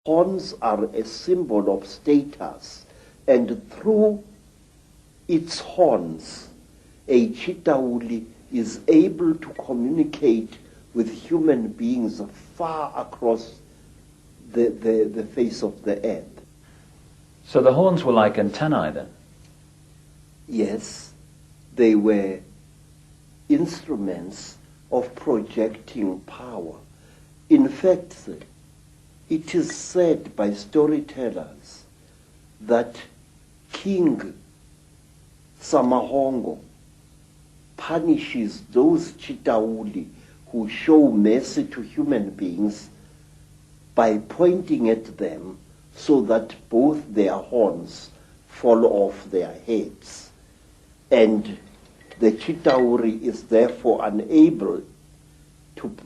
Horns are a symbol of status, and through its horns, a Chitauli is able to communicate with human beings far across the face of the earth. So the horns were like antennae then? Yes, they were instruments of projecting power. In fact, it is said by storytellers that King Samahongo punishes those Chitauli who show mercy to human beings by pointing at them so that both their horns fall off their heads. And the Chitauri is therefore unable to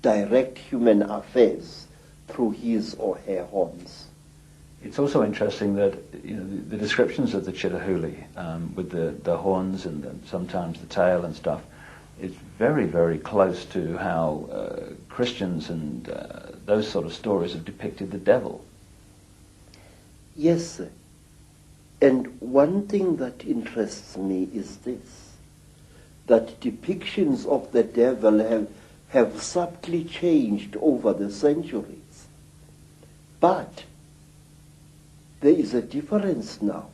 direct human affairs through his or her horns. It's also interesting that the descriptions of the Chitahuli with the horns and sometimes the tail and stuff is very, very close to how Christians and those sort of stories have depicted the devil. Yes, sir. And one thing that interests me is this, that depictions of the devil have subtly changed over the centuries. But there is a difference now.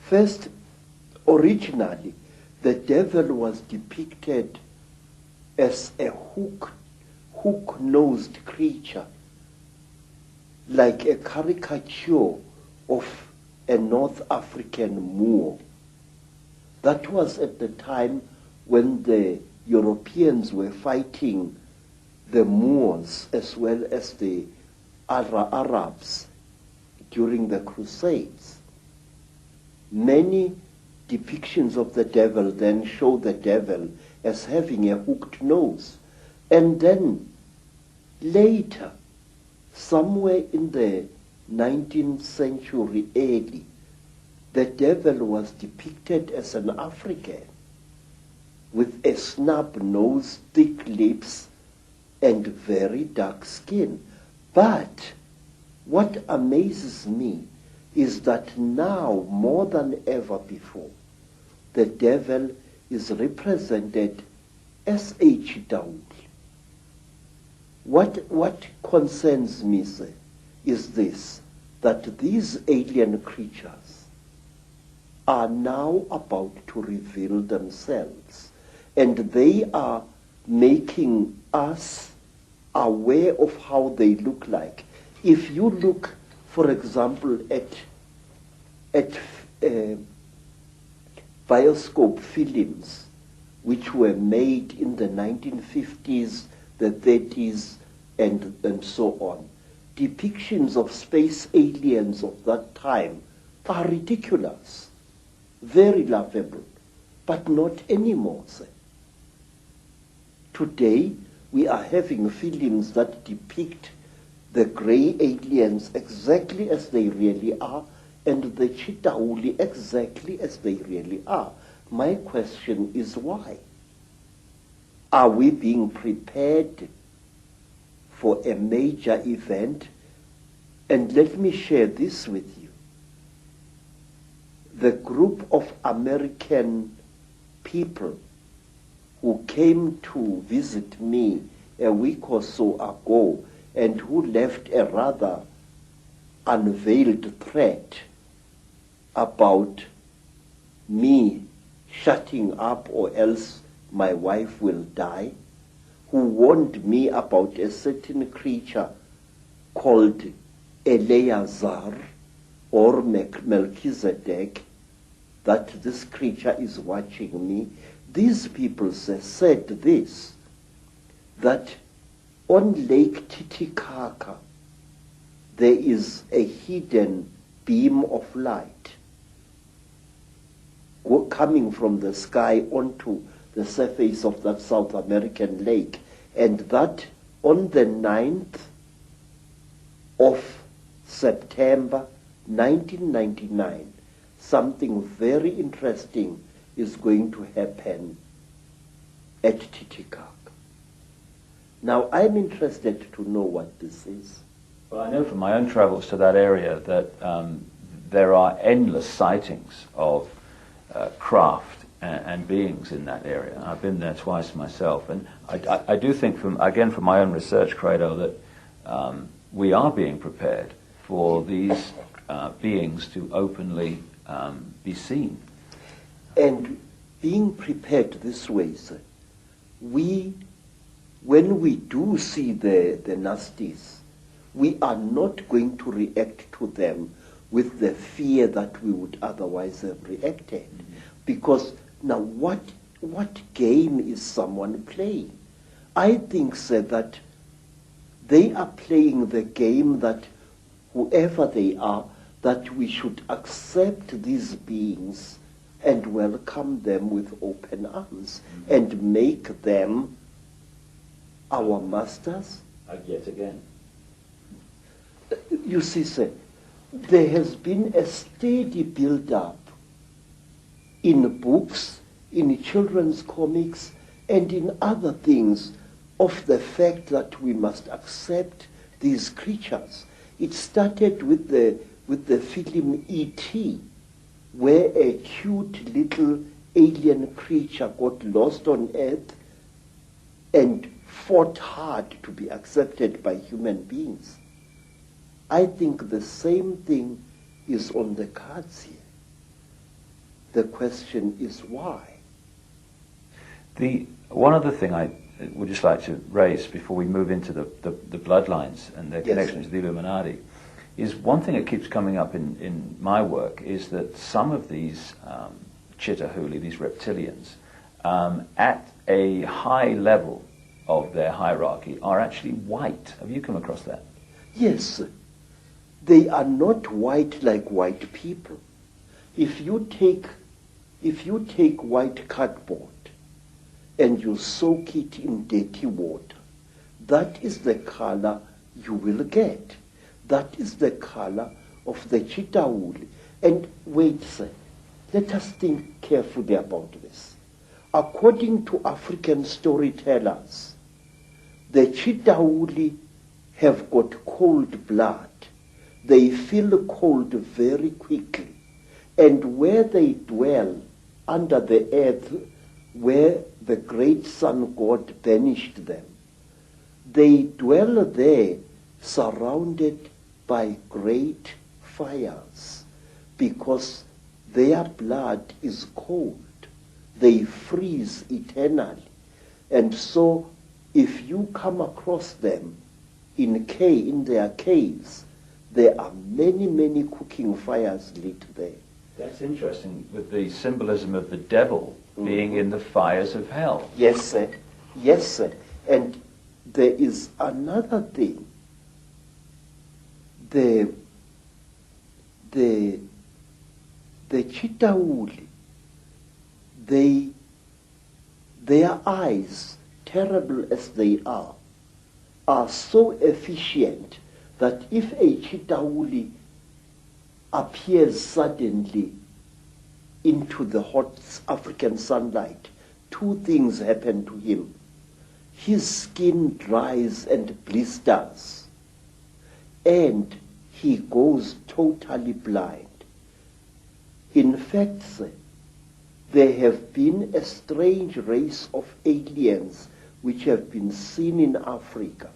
First, originally, the devil was depicted as a hook-nosed creature, like a caricature of a North African Moor. That was at the time when the Europeans were fighting the Moors as well as the Arabs during the Crusades. Many depictions of the devil then show the devil as having a hooked nose. And then later, somewhere in the 19th century early, the devil was depicted as an African with a snub nose, thick lips, and very dark skin. But what amazes me is that now, more than ever before, the devil is represented as a Chitauli. What concerns me, sir, is this, that these alien creatures are now about to reveal themselves, and they are making us aware of how they look like. If you look, for example, at bioscope films which were made in the 1950s, the 30s, and so on, depictions of space aliens of that time are ridiculous, very laughable, but not anymore, sir. Today, we are having films that depict the grey aliens exactly as they really are, and the Chitauli exactly as they really are. My question is why? Are we being prepared for a major event? And let me share this with you. The group of American people who came to visit me a week or so ago and who left a rather unveiled threat about me shutting up or else my wife will die, who warned me about a certain creature called Eleazar or Melchizedek, that this creature is watching me. These people said this, that on Lake Titicaca there is a hidden beam of light coming from the sky onto the surface of that South American lake, and that on the 9th of September 1999, something very interesting is going to happen at Titicaca. Now, I'm interested to know what this is. Well, I know from my own travels to that area that there are endless sightings of craft and beings in that area. I've been there twice myself, and I do think, from my own research, Credo, that we are being prepared for these beings to openly be seen. And being prepared this way, sir, when we do see the nasties, we are not going to react to them with the fear that we would otherwise have reacted. Mm-hmm. Because now what game is someone playing? I think, sir, that they are playing the game that whoever they are, that we should accept these beings and welcome them with open arms, mm-hmm. and make them our masters. Yet again. You see, sir, there has been a steady build-up in books, in children's comics, and in other things of the fact that we must accept these creatures. It started with the film E.T., where a cute little alien creature got lost on Earth and fought hard to be accepted by human beings. I think the same thing is on the cards here. The question is why? One other thing I would just like to raise before we move into the bloodlines and their connection to the Illuminati is one thing that keeps coming up in my work is that some of these Chitahuli, these reptilians, at a high level of their hierarchy are actually white. Have you come across that? Yes. They are not white like white people. If you take white cardboard and you soak it in dirty water, that is the color you will get. That is the color of the Chitahuli. And wait, sir, let us think carefully about this. According to African storytellers, the Chitahuli have got cold blood. They feel cold very quickly. And where they dwell, under the earth, where the great sun god banished them, they dwell there surrounded by great fires, because their blood is cold. They freeze eternally. And so if you come across them in their caves, there are many, many cooking fires lit there. That's interesting, with the symbolism of the devil being in the fires of hell. Yes, sir. Yes, sir. And there is another thing. The Chitahuli, their eyes, terrible as they are so efficient that if a Chitahuli appears suddenly into the hot African sunlight, two things happen to him. His skin dries and blisters, and he goes totally blind. In fact, sir, there have been a strange race of aliens which have been seen in Africa,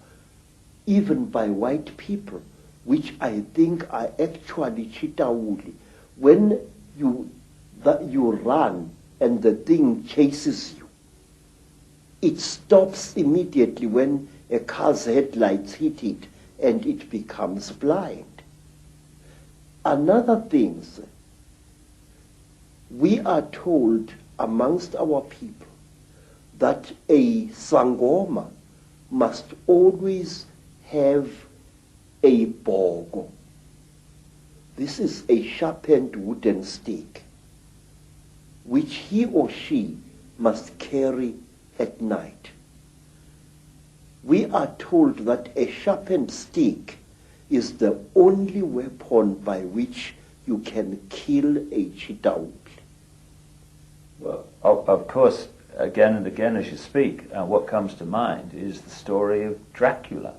even by white people, which I think are actually Chitahuli. When you run and the thing chases you, it stops immediately when a car's headlights hit it and it becomes blind. Another thing, sir, we are told amongst our people that a Sangoma must always have a bogo. This is a sharpened wooden stick which he or she must carry at night. We are told that a sharpened stick is the only weapon by which you can kill a Chitahuli. Well, of course, again and again as you speak, what comes to mind is the story of Dracula,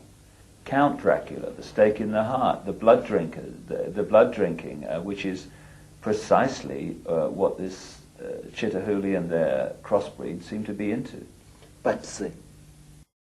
Count Dracula, the stake in the heart, the blood drinker, the blood drinking, which is precisely what this Chitahooli and their crossbreed seem to be into. But